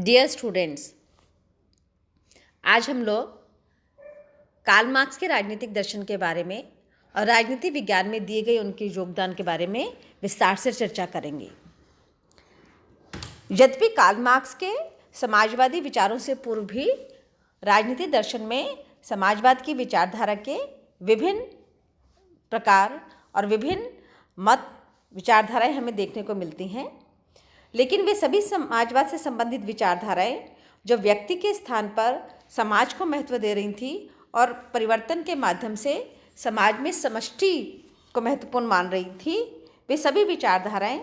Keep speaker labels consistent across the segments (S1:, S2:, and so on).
S1: Dear students, आज हम लोग कार्ल मार्क्स के राजनीतिक दर्शन के बारे में और राजनीति विज्ञान में दिए गए उनके योगदान के बारे में विस्तार से चर्चा करेंगे। यद्यपि कार्ल मार्क्स के समाजवादी विचारों से पूर्व भी राजनीति दर्शन में समाजवाद की विचारधारा के विभिन्न प्रकार और विभिन्न मत विचारधाराएं हमें देखने को मिलती हैं, लेकिन वे सभी समाजवाद से संबंधित विचारधाराएं जो व्यक्ति के स्थान पर समाज को महत्व दे रही थी और परिवर्तन के माध्यम से समाज में समष्टि को महत्वपूर्ण मान रही थी, वे सभी विचारधाराएं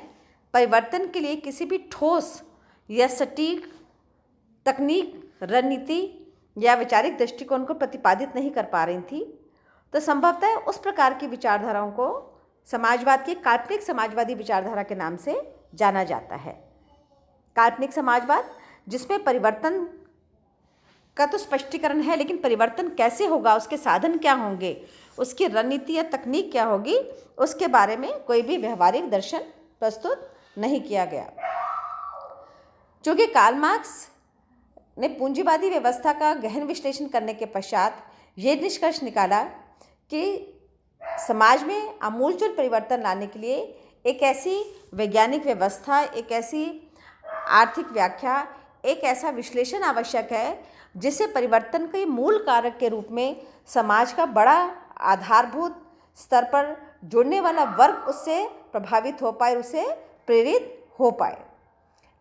S1: परिवर्तन के लिए किसी भी ठोस या सटीक तकनीक, रणनीति या वैचारिक दृष्टिकोण को प्रतिपादित नहीं कर पा रही थी। तो संभवतः उस प्रकार की विचारधाराओं को समाजवाद की काल्पनिक समाजवादी विचारधारा के नाम से जाना जाता है। काल्पनिक समाजवाद जिसमें परिवर्तन का तो स्पष्टीकरण है, लेकिन परिवर्तन कैसे होगा, उसके साधन क्या होंगे, उसकी रणनीति या तकनीक क्या होगी, उसके बारे में कोई भी व्यवहारिक दर्शन प्रस्तुत नहीं किया गया। चूँकि कार्ल मार्क्स ने पूंजीवादी व्यवस्था का गहन विश्लेषण करने के पश्चात ये निष्कर्ष निकाला कि समाज में आमूलचूल परिवर्तन लाने के लिए एक ऐसी वैज्ञानिक व्यवस्था, एक ऐसी आर्थिक व्याख्या, एक ऐसा विश्लेषण आवश्यक है जिससे परिवर्तन के मूल कारक के रूप में समाज का बड़ा आधारभूत स्तर पर जुड़ने वाला वर्ग उससे प्रभावित हो पाए, उससे प्रेरित हो पाए।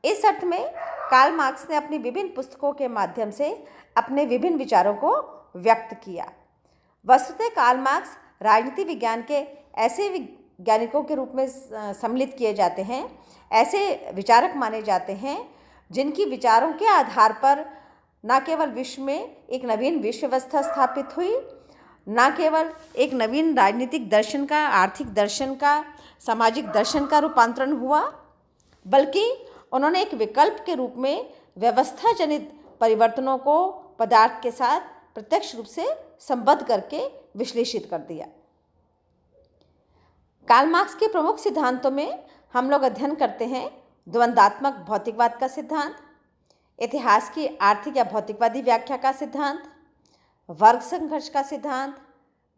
S1: इस अर्थ में कार्ल मार्क्स ने अपनी विभिन्न पुस्तकों के माध्यम से अपने विभिन्न विचारों को व्यक्त किया। वस्तुतः कार्ल मार्क्स राजनीति विज्ञान के ऐसे वैज्ञानिकों के रूप में सम्मिलित किए जाते हैं, ऐसे विचारक माने जाते हैं जिनकी विचारों के आधार पर न केवल विश्व में एक नवीन विश्व व्यवस्था स्थापित हुई, न केवल एक नवीन राजनीतिक दर्शन का, आर्थिक दर्शन का, सामाजिक दर्शन का रूपांतरण हुआ, बल्कि उन्होंने एक विकल्प के रूप में व्यवस्था जनित परिवर्तनों को पदार्थ के साथ प्रत्यक्ष रूप से संबद्ध करके विश्लेषित कर दिया। कार्ल मार्क्स के प्रमुख सिद्धांतों में हम लोग अध्ययन करते हैं द्वंद्वात्मक भौतिकवाद का सिद्धांत, इतिहास की आर्थिक या भौतिकवादी व्याख्या का सिद्धांत, वर्ग संघर्ष का सिद्धांत,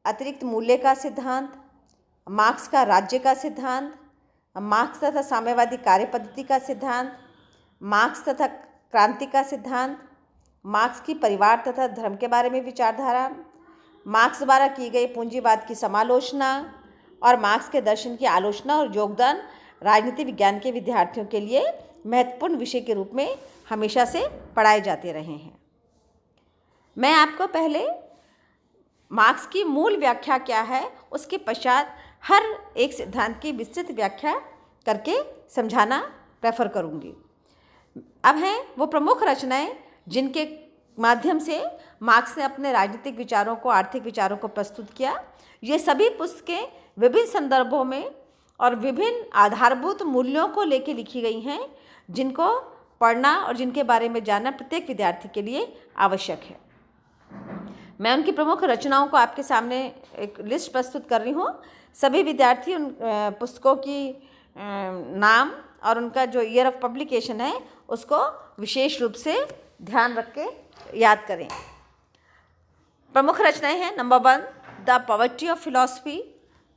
S1: अतिरिक्त मूल्य का सिद्धांत, मार्क्स का राज्य का सिद्धांत, मार्क्स तथा साम्यवादी कार्य पद्धति का सिद्धांत, मार्क्स तथा क्रांति का सिद्धांत, मार्क्स की परिवार तथा धर्म के बारे में विचारधारा, मार्क्स द्वारा की गई पूंजीवाद की समालोचना और मार्क्स के दर्शन की आलोचना और योगदान राजनीति विज्ञान के विद्यार्थियों के लिए महत्वपूर्ण विषय के रूप में हमेशा से पढ़ाए जाते रहे हैं। मैं आपको पहले मार्क्स की मूल व्याख्या क्या है, उसके पश्चात हर एक सिद्धांत की विस्तृत व्याख्या करके समझाना प्रेफर करूंगी। अब हैं वो प्रमुख रचनाएं जिनके माध्यम से मार्क्स ने अपने राजनीतिक विचारों को, आर्थिक विचारों को प्रस्तुत किया। ये सभी पुस्तकें विभिन्न संदर्भों में और विभिन्न आधारभूत मूल्यों को लेकर लिखी गई हैं, जिनको पढ़ना और जिनके बारे में जानना प्रत्येक विद्यार्थी के लिए आवश्यक है। मैं उनकी प्रमुख रचनाओं को आपके सामने एक लिस्ट प्रस्तुत कर रही हूँ। सभी विद्यार्थी उन पुस्तकों की नाम और उनका जो ईयर ऑफ पब्लिकेशन है उसको विशेष रूप से ध्यान रख के याद करें। प्रमुख रचनाएं हैं, number 1 the poverty of philosophy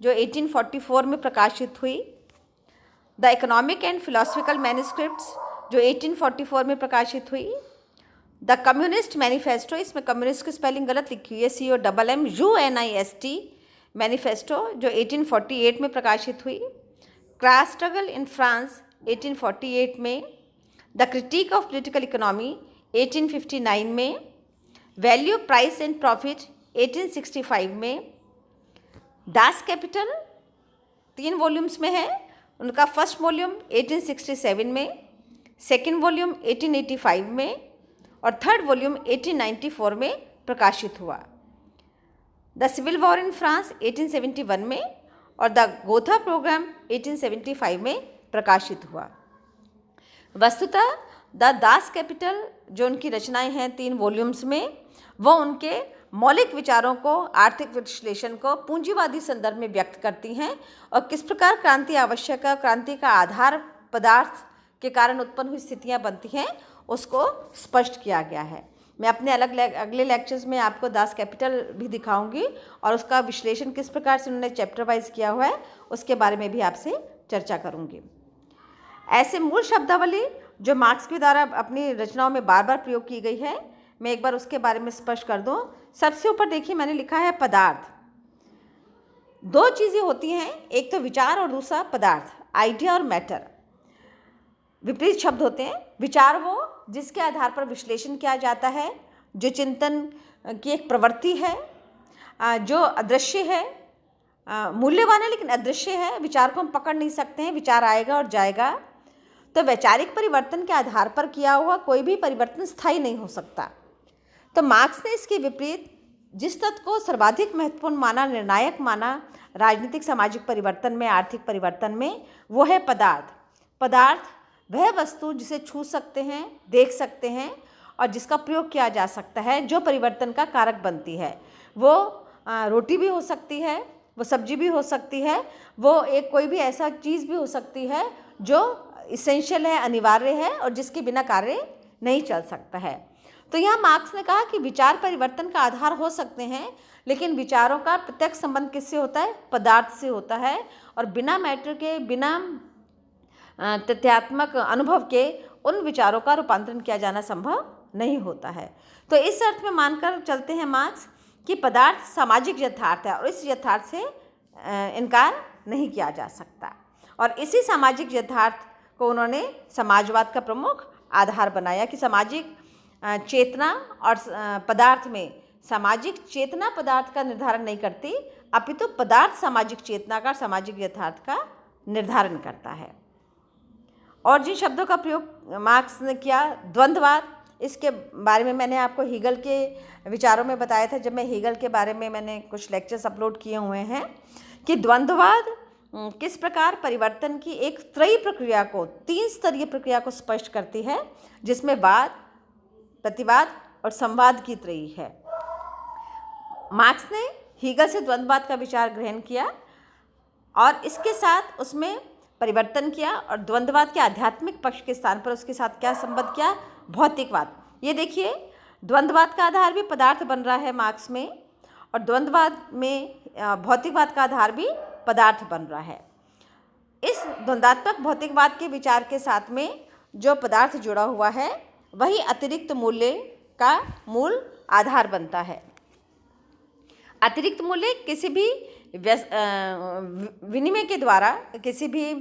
S1: जो 1844 में प्रकाशित हुई, the economic and philosophical manuscripts जो 1844 में प्रकाशित हुई, द कम्युनिस्ट मैनिफेस्टो, इसमें कम्युनिस्ट की स्पेलिंग गलत लिखी हुई है, COMMUNIST मैनिफेस्टो जो 1848 में प्रकाशित हुई, क्लास स्ट्रगल इन फ्रांस 1848 में, the critic of political economy 1859 में, वैल्यू प्राइस एंड प्रॉफिट 1865 में, दास कैपिटल 3 वॉल्यूम्स में है, उनका फर्स्ट वॉल्यूम 1867 में, सेकेंड वॉल्यूम 1885 में और थर्ड वॉल्यूम 1894 में प्रकाशित हुआ, the civil war in France 1871 में और द गोथा प्रोग्राम 1875 में प्रकाशित हुआ। वस्तुतः द दास कैपिटल जो उनकी रचनाएं हैं 3 वॉल्यूम्स में, वो उनके मौलिक विचारों को, आर्थिक विश्लेषण को पूंजीवादी संदर्भ में व्यक्त करती हैं और किस प्रकार क्रांति आवश्यक है, क्रांति का आधार पदार्थ के कारण उत्पन्न हुई स्थितियां बनती हैं, उसको स्पष्ट किया गया है। मैं अपने अगले लेक्चर्स में आपको दास कैपिटल भी दिखाऊंगी और उसका विश्लेषण किस प्रकार से उन्होंने चैप्टर वाइज किया हुआ है उसके बारे में भी आपसे चर्चा करूंगी। ऐसे मूल शब्दावली जो मार्क्स के द्वारा अपनी रचनाओं में बार बार प्रयोग की गई है, मैं एक बार उसके बारे में स्पष्ट कर दूं। सबसे ऊपर देखिए मैंने लिखा है पदार्थ। दो चीज़ें होती हैं, एक तो विचार और दूसरा पदार्थ, आइडिया और मैटर। विपरीत शब्द होते हैं। विचार वो जिसके आधार पर विश्लेषण किया जाता है, जो चिंतन की एक प्रवृत्ति है, जो अदृश्य है, मूल्यवान है लेकिन अदृश्य है, विचार को हम पकड़ नहीं सकते हैं, विचार आएगा और जाएगा। तो वैचारिक परिवर्तन के आधार पर किया हुआ कोई भी परिवर्तन स्थायी नहीं हो सकता। तो मार्क्स ने इसके विपरीत जिस तत्व को सर्वाधिक महत्वपूर्ण माना, निर्णायक माना राजनीतिक सामाजिक परिवर्तन में, आर्थिक परिवर्तन में, वो है पदार्थ। पदार्थ वह वस्तु जिसे छू सकते हैं, देख सकते हैं और जिसका प्रयोग किया जा सकता है, जो परिवर्तन का कारक बनती है। वो रोटी भी हो सकती है, वो सब्जी भी हो सकती है, वो एक कोई भी ऐसा चीज़ भी हो सकती है जो इसेंशियल है, अनिवार्य है और जिसके बिना कार्य नहीं चल सकता है। तो यहाँ मार्क्स ने कहा कि विचार परिवर्तन का आधार हो सकते हैं, लेकिन विचारों का प्रत्यक्ष संबंध किससे होता है? पदार्थ से होता है। और बिना मैटर के, बिना तथ्यात्मक अनुभव के उन विचारों का रूपांतरण किया जाना संभव नहीं होता है। तो इस अर्थ में मानकर चलते हैं मार्क्स कि पदार्थ सामाजिक यथार्थ है और इस यथार्थ से इनकार नहीं किया जा सकता। और इसी सामाजिक यथार्थ को उन्होंने समाजवाद का प्रमुख आधार बनाया कि सामाजिक चेतना और पदार्थ में, सामाजिक चेतना पदार्थ का निर्धारण नहीं करती, अपितु पदार्थ सामाजिक चेतना का, सामाजिक यथार्थ का निर्धारण करता है। और जिन शब्दों का प्रयोग मार्क्स ने किया, द्वंद्ववाद, इसके बारे में मैंने आपको हीगल के विचारों में बताया था, जब मैं हीगल के बारे में मैंने कुछ लेक्चर्स अपलोड किए हुए हैं कि द्वंद्ववाद किस प्रकार परिवर्तन की एक त्रयी प्रक्रिया को, 3 स्तरीय प्रक्रिया को स्पष्ट करती है, जिसमें वाद, प्रतिवाद और संवाद की त्रयी है। मार्क्स ने हीगल से द्वंद्ववाद का विचार ग्रहण किया और इसके साथ उसमें परिवर्तन किया और द्वंद्ववाद के आध्यात्मिक पक्ष के स्थान पर उसके साथ क्या संबंध किया? भौतिकवाद। ये देखिए, द्वंद्ववाद का आधार भी पदार्थ बन रहा है मार्क्स में और द्वंद्ववाद में भौतिकवाद का आधार भी पदार्थ बन रहा है। इस द्वंद्वात्मक भौतिकवाद के विचार के साथ में जो पदार्थ जुड़ा हुआ है वही अतिरिक्त मूल्य का मूल आधार बनता है। अतिरिक्त मूल्य किसी भी विनिमय के द्वारा, किसी भी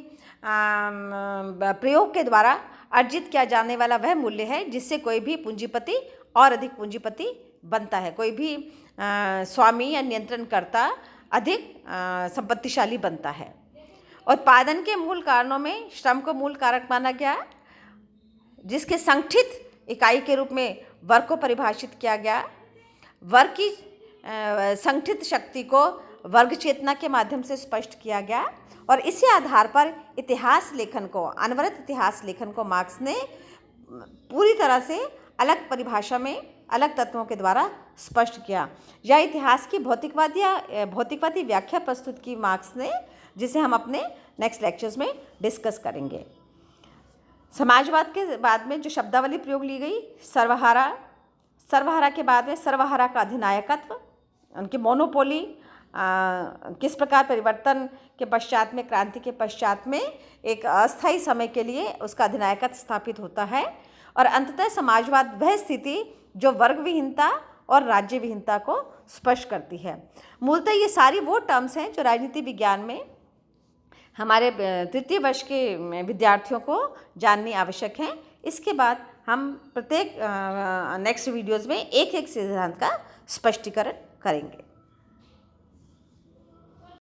S1: प्रयोग के द्वारा अर्जित किया जाने वाला वह मूल्य है जिससे कोई भी पूंजीपति और अधिक पूंजीपति बनता है, कोई भी स्वामी या नियंत्रणकर्ता अधिक संपत्तिशाली बनता है। उत्पादन के मूल कारणों में श्रम को मूल कारक माना गया, जिसके संगठित इकाई के रूप में वर्ग को परिभाषित किया गया। वर्ग की संगठित शक्ति को वर्ग चेतना के माध्यम से स्पष्ट किया गया और इसी आधार पर इतिहास लेखन को, अनवरत इतिहास लेखन को मार्क्स ने पूरी तरह से अलग परिभाषा में, अलग तत्वों के द्वारा स्पष्ट किया। यह इतिहास की भौतिकवादी व्याख्या प्रस्तुत की मार्क्स ने, जिसे हम अपने नेक्स्ट लेक्चर्स में डिस्कस करेंगे। समाजवाद के बाद में जो शब्दावली प्रयोग ली गई, सर्वहारा, सर्वहारा के बाद में सर्वहारा का अधिनायकत्व, उनकी मोनोपोली, किस प्रकार परिवर्तन के पश्चात में, क्रांति के पश्चात में एक अस्थायी समय के लिए उसका अधिनायकत्व स्थापित होता है और अंततः समाजवाद वह स्थिति जो वर्ग विहीनता और राज्य विहीनता को स्पष्ट करती है। मूलतः ये सारी वो टर्म्स हैं जो राजनीति विज्ञान में हमारे तृतीय वर्ष के विद्यार्थियों को जाननी आवश्यक हैं। इसके बाद हम प्रत्येक नेक्स्ट वीडियोज़ में एक एक सिद्धांत का स्पष्टीकरण करेंगे।